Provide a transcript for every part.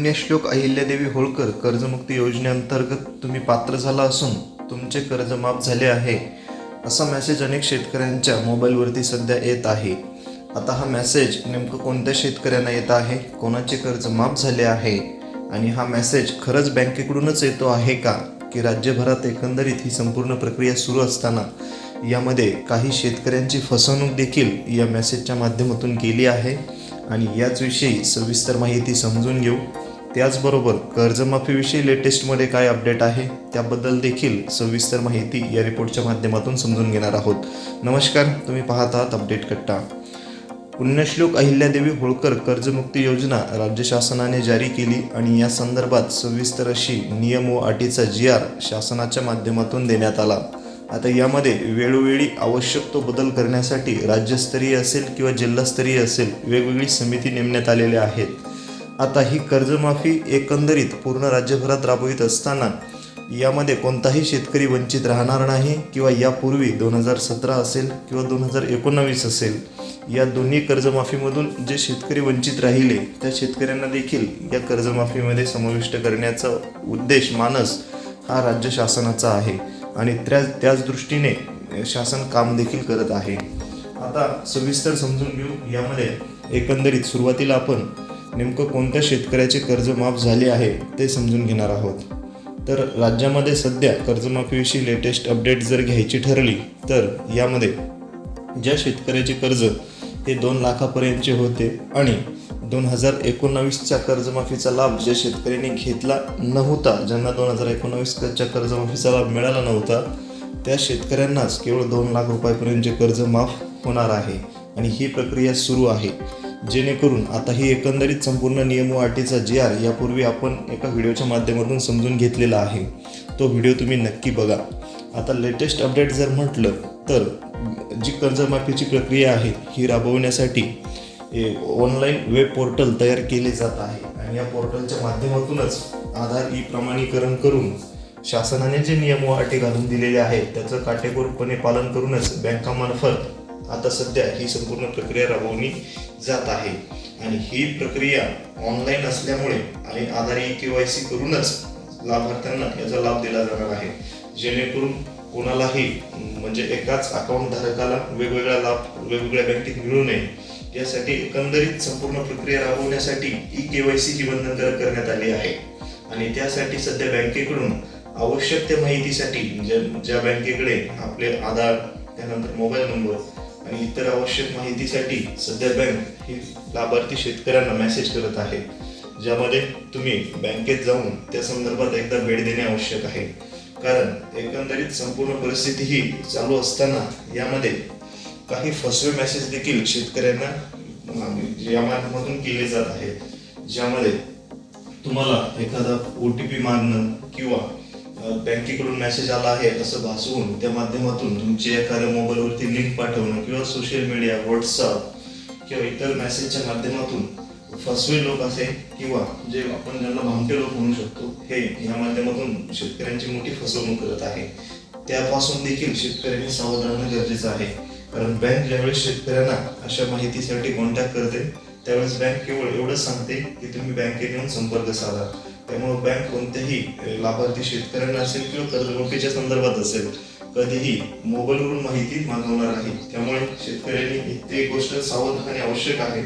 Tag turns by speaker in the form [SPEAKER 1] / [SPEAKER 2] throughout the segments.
[SPEAKER 1] पुण्यश्लोक अहिल्यादेवी होळकर कर्जमुक्ती योजनेअंतर्गत तुम्ही पात्र झाला असून तुमचे कर्ज माफ झाले आहे असा मेसेज अनेक शेतकऱ्यांच्या मोबाईलवरती सध्या येत आहे. आता हा मेसेज नेमकं कोणत्या शेतकऱ्यांना येत आहे, कोणाचे कर्ज माफ झाले आहे आणि हा मेसेज खरंच बँकेकडूनच येतो आहे का, की राज्यभरात एकंदरीत ही संपूर्ण प्रक्रिया सुरू असताना यामध्ये काही शेतकऱ्यांची फसवणूक देखील या मेसेजच्या माध्यमातून केली आहे आणि याचविषयी सविस्तर माहिती समजून घेऊ. त्याचबरोबर कर्जमाफीविषयी लेटेस्टमध्ये काय अपडेट आहे त्याबद्दल देखील सविस्तर माहिती या रिपोर्टच्या माध्यमातून समजून घेणार आहोत. नमस्कार, तुम्ही पाहत आहात अपडेट कट्टा. पुण्यश्लोक अहिल्यादेवी होळकर कर्जमुक्ती योजना राज्य शासनाने जारी केली आणि या संदर्भात सविस्तर अशी नियम व अटीचा GR शासनाच्या माध्यमातून देण्यात आला. आता यामध्ये वेळोवेळी आवश्यक तो बदल करण्यासाठी राज्यस्तरीय असेल किंवा जिल्हास्तरीय असेल वेगवेगळी समिती नेमण्यात आलेल्या आहेत. आता ही कर्जमाफी एकंदरीत पूर्ण राज्यभरात राबवित असताना यामध्ये कोणताही शेतकरी वंचित राहणार नाही किंवा यापूर्वी 2017 असेल किंवा 2019 असेल या दोन्ही कर्जमाफीमधून जे शेतकरी वंचित राहिले त्या शेतकऱ्यांना देखील या कर्जमाफीमध्ये समाविष्ट करण्याचा उद्देश मानस हा राज्य शासनाचा आहे आणि त्याच दृष्टीने शासन काम देखील करत आहे. आता सविस्तर समजून घेऊ. यामध्ये एकंदरीत सुरुवातीला आपण नेमकं कोणत्या शेतकऱ्याचे कर्ज माफ झाले आहे ते समजून घेणार आहोत. तर राज्यामध्ये सध्या कर्जमाफीविषयी लेटेस्ट अपडेट जर घ्यायची ठरली तर यामध्ये ज्या शेतकऱ्याचे कर्ज हे 2 लाखापर्यंतचे होते आणि 2019च्या कर्जमाफीचा लाभ ज्या शेतकऱ्यांनी घेतला नव्हता, ज्यांना 2019च्या कर्जमाफीचा लाभ मिळाला नव्हता त्या शेतकऱ्यांनाच केवळ 2 लाख रुपयापर्यंतचे कर्ज माफ होणार आहे आणि ही प्रक्रिया सुरू आहे. जेणेकरून आता ही एकंदरीत संपूर्ण नियम व अटीचा GR यापूर्वी आपण एका व्हिडिओच्या माध्यमातून समजून घेतलेला आहे. तो व्हिडिओ तुम्ही नक्की बघा. आता लेटेस्ट अपडेट जर म्हटलं तर जी कर्जमाफीची प्रक्रिया आहे ही राबवण्यासाठी ऑनलाईन वेब पोर्टल तयार केले जात आहे आणि या पोर्टलच्या माध्यमातूनच आधार प्रमाणीकरण करून शासनाने जे नियम व अटी घालून दिलेले आहेत त्याचं काटेकोरपणे पालन करूनच बँकामार्फत आता सध्या ही संपूर्ण प्रक्रिया राबवली जात आहे आणि ही प्रक्रिया ऑनलाईन असल्यामुळे आणि आधार KYC करूनच लाभार्थ्यांना याचा लाभ दिला जाणार आहे. जेणेकरून कोणालाही म्हणजे एकाच अकाउंट धारकाला वेगवेगळा लाभ वेगवेगळ्या बँकेत मिळू नये यासाठी एकंदरीत संपूर्ण प्रक्रिया राबवण्यासाठी KYC ही बंधनकारक करण्यात आली आहे आणि त्यासाठी सध्या बँकेकडून आवश्यक त्या माहितीसाठी ज्या बँकेकडे आपले आधार, त्यानंतर मोबाईल नंबर आणि इतर आवश्यक माहितीसाठी सध्या बँक ही लाभार्थी शेतकऱ्यांना मेसेज करत आहे, ज्यामध्ये तुम्ही बँकेत जाऊन त्या संदर्भात एकदा भेट देणे आवश्यक आहे. कारण एकंदरीत संपूर्ण परिस्थिती ही चालू असताना यामध्ये काही फसवे मेसेज देखील शेतकऱ्यांना या माध्यमातून केले जात आहेत, ज्यामध्ये तुम्हाला एखादा OTP मागणं किंवा बँकेकडून मेसेज आला आहे असं भासवून त्या माध्यमातून तुमची एखाद्या मोबाईलवरती लिंक पाठवणं किंवा सोशल मीडिया, WhatsApp किंवा इतर मेसेजच्या माध्यमातून फसवे लोक असे किंवा जे आपण ज्यांना भामटे लोक म्हणू शकतो हे या माध्यमातून शेतकऱ्यांची मोठी फसवणूक करत आहे. त्यापासून देखील शेतकऱ्यांनी सावध राहणं गरजेचं आहे. कारण बँक ज्यावेळेस शेतकऱ्यांना अशा माहितीसाठी कॉन्टॅक्ट करते त्यावेळेस बँक केवळ एवढंच सांगते की तुम्ही बँकेत येऊन संपर्क साधा. त्यामुळे बँक कोणत्याही लाभार्थी शेतकऱ्यांना असेल किंवा कर्जमाफीच्या संदर्भात असेल कधीही मोबाईलवरून माहिती मागवणार आहे. त्यामुळे शेतकऱ्यांनी ते गोष्ट सावध राहणे आवश्यक आहे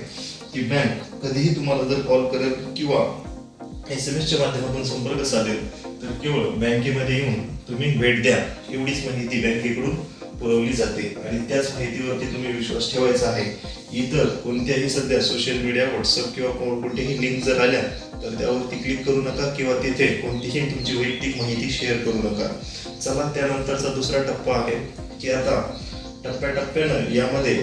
[SPEAKER 1] की बँक कधीही तुम्हाला जर कॉल करेल किंवा SMS माध्यमातून संपर्क साधेल तर केवळ बँकेमध्ये येऊन तुम्ही भेट द्या एवढीच माहिती बँकेकडून पुरवली जाते आणि त्याच माहितीवरती तुम्ही विश्वास ठेवायचा आहे. इतर कोणत्याही सध्या सोशल मीडिया, WhatsApp किंवा कोणतीही लिंक जर आल्या तर त्यावरती क्लिक करू नका किंवा तिथे कोणतीही तुमची वैयक्तिक माहिती शेअर करू नका. चला, त्यानंतरचा दुसरा टप्पा आहे की आता टप्प्याटप्प्यानं यामध्ये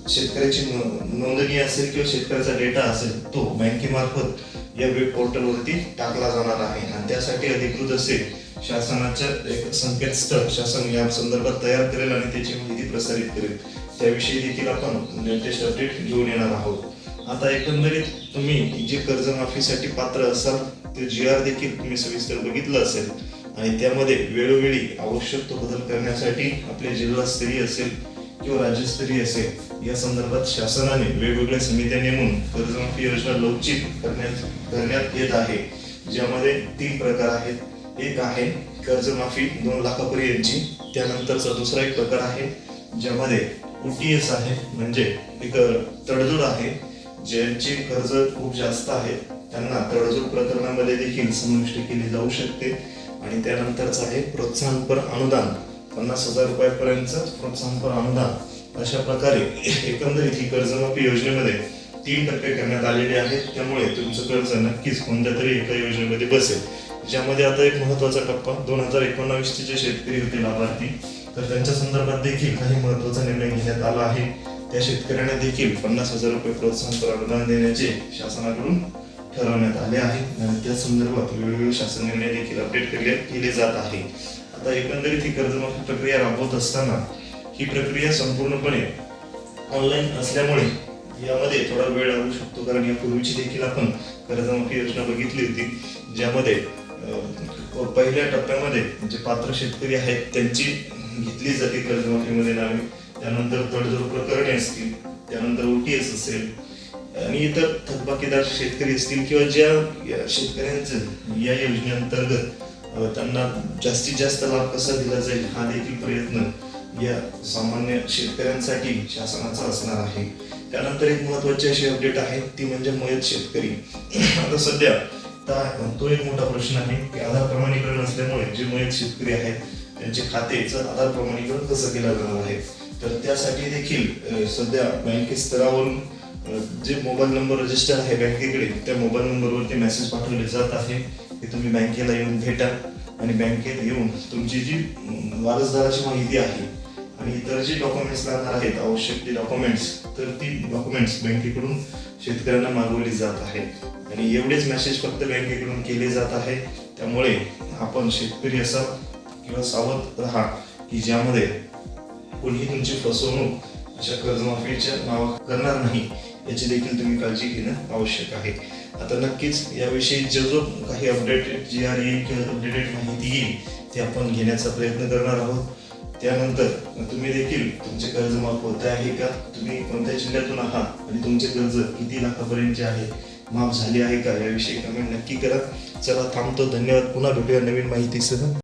[SPEAKER 1] शेतकऱ्याची नोंदणी असेल किंवा शेतकऱ्याचा डेटा असेल तो बँकेमार्फत या वेब पोर्टलवरती टाकला जाणार आहे आणि त्यासाठी अधिकृत असे शासनाच्या एक संकेतस्थळ शासन या संदर्भात तयार करेल आणि त्याची माहिती प्रसारित करेल. त्याविषयी देखील आपण लेटेस्ट अपडेट घेऊन येणार आहोत. आता एकंदरीत तुम्ही जे कर्जमाफीसाठी पात्र असाल ते GR देखील तुम्ही सविस्तर बघितलं असेल आणि त्यामध्ये वेळोवेळी आवश्यक तो बदल करण्यासाठी आपले जिल्हास्तरीय असेल किंवा राज्यस्तरीय असेल, या संदर्भात शासनाने वेगवेगळ्या समित्या नेमून कर्जमाफी योजना लवचिक करण्यात येत आहे, ज्यामध्ये 3 प्रकार आहेत. एक आहे कर्जमाफी 2 लाखापर्यंतची. त्यानंतरचा दुसरा एक प्रकार आहे ज्यामध्ये OTS आहे, म्हणजे एक तडजोड आहे. ज्यांची कर्ज खूप जास्त आहेत त्यांना तडजोड प्रकरणामध्ये देखील समाविष्ट केली जाऊ शकते. आणि त्यानंतरचं आहे प्रोत्साहनपर अनुदान, 50,000 रुपयापर्यंतचं प्रोत्साहनपर अनुदान. अशा प्रकारे एकंदरीत ही कर्जमाफी योजनेमध्ये 3 टप्पे करण्यात आलेले आहेत. त्यामुळे तुमचं कर्ज नक्कीच कोणत्या तरी एका योजनेमध्ये बसेल. ज्यामध्ये आता एक महत्त्वाचा टप्पा 2019चे जे शेतकरी होते लाभार्थी, तर त्यांच्या संदर्भात देखील काही महत्त्वाचा निर्णय घेण्यात आला आहे. त्या शेतकऱ्यांना देखील 50,000 रुपये प्रोत्साहनपर अनुदान देण्याचे शासनाकडून ठरवण्यात आले आहे. आणि त्या संदर्भात वेगवेगळे शासन निर्णय देखील अपडेट केले जात आहे. आता एकंदरीत ही कर्जमाफी प्रक्रिया राबवत असताना ही प्रक्रिया संपूर्णपणे ऑनलाईन असल्यामुळे यामध्ये थोडा वेळ लागू शकतो, कारण यापूर्वीची देखील आपण कर्जमाफी योजना बघितली होती, ज्यामध्ये पहिल्या टप्प्यामध्ये जे पात्र शेतकरी आहेत त्यांची घेतली जाते कर्जमाफीमध्ये नावे. त्यानंतर तडजोड प्रकरणे असतील, त्यानंतर OTS असेल आणि इतर थकबाकीदार शेतकरी असतील, किंवा ज्या शेतकऱ्यांचं या योजनेअंतर्गत त्यांना जास्तीत जास्त लाभ कसा दिला जाईल हा देखील प्रयत्न या सामान्य शेतकऱ्यांसाठी शासनाचा असणार आहे. त्यानंतर एक महत्त्वाची अशी अपडेट आहे, ती म्हणजे मयत शेतकरी. आता सध्या तो एक मोठा प्रश्न आहे की आधार प्रमाणीकरण असल्यामुळे जे मयत शेतकरी आहेत त्यांचे खातेचं आधार प्रमाणीकरण कसं केलं जाणार आहे. तर त्यासाठी देखील सध्या बँके स्तरावरून जे मोबाईल नंबर रजिस्टर आहे बँकेकडे, त्या मोबाईल नंबरवरती मेसेज पाठवले जात आहे की तुम्ही बँकेला येऊन भेटा आणि बँकेत येऊन तुमची जी वारसदाराची माहिती आहे आणि इतर जे डॉक्युमेंट्स लागणार आहेत, आवश्यक ते डॉक्युमेंट्स, तर ती डॉक्युमेंट्स बँकेकडून शेतकऱ्यांना मागवली जात आहेत. आणि एवढेच मेसेज फक्त बँकेकडून केले जात आहे. त्यामुळे आपण शेतकरी असा किंवा सावध राहा की ज्यामध्ये कोणीही तुमची फसवणूक अशा कर्जमाफीच्या नावा करणार नाही, याची देखील तुम्ही काळजी घेणं आवश्यक आहे. आता नक्कीच याविषयी जो काही अपडेटेड GR येईल किंवा अपडेटेड माहिती येईल ती आपण घेण्याचा प्रयत्न करणार आहोत. त्यानंतर तुम्ही देखील तुमचे कर्ज माफ होत आहे का, तुम्ही कोणत्या जिल्ह्यातून आहात आणि तुमचे कर्ज किती लाखापर्यंतचे आहे, माफ झाले आहे का, याविषयी कमेंट नक्की करा. चला थांबतो. धन्यवाद. पुन्हा भेटूया नवीन माहितीसह.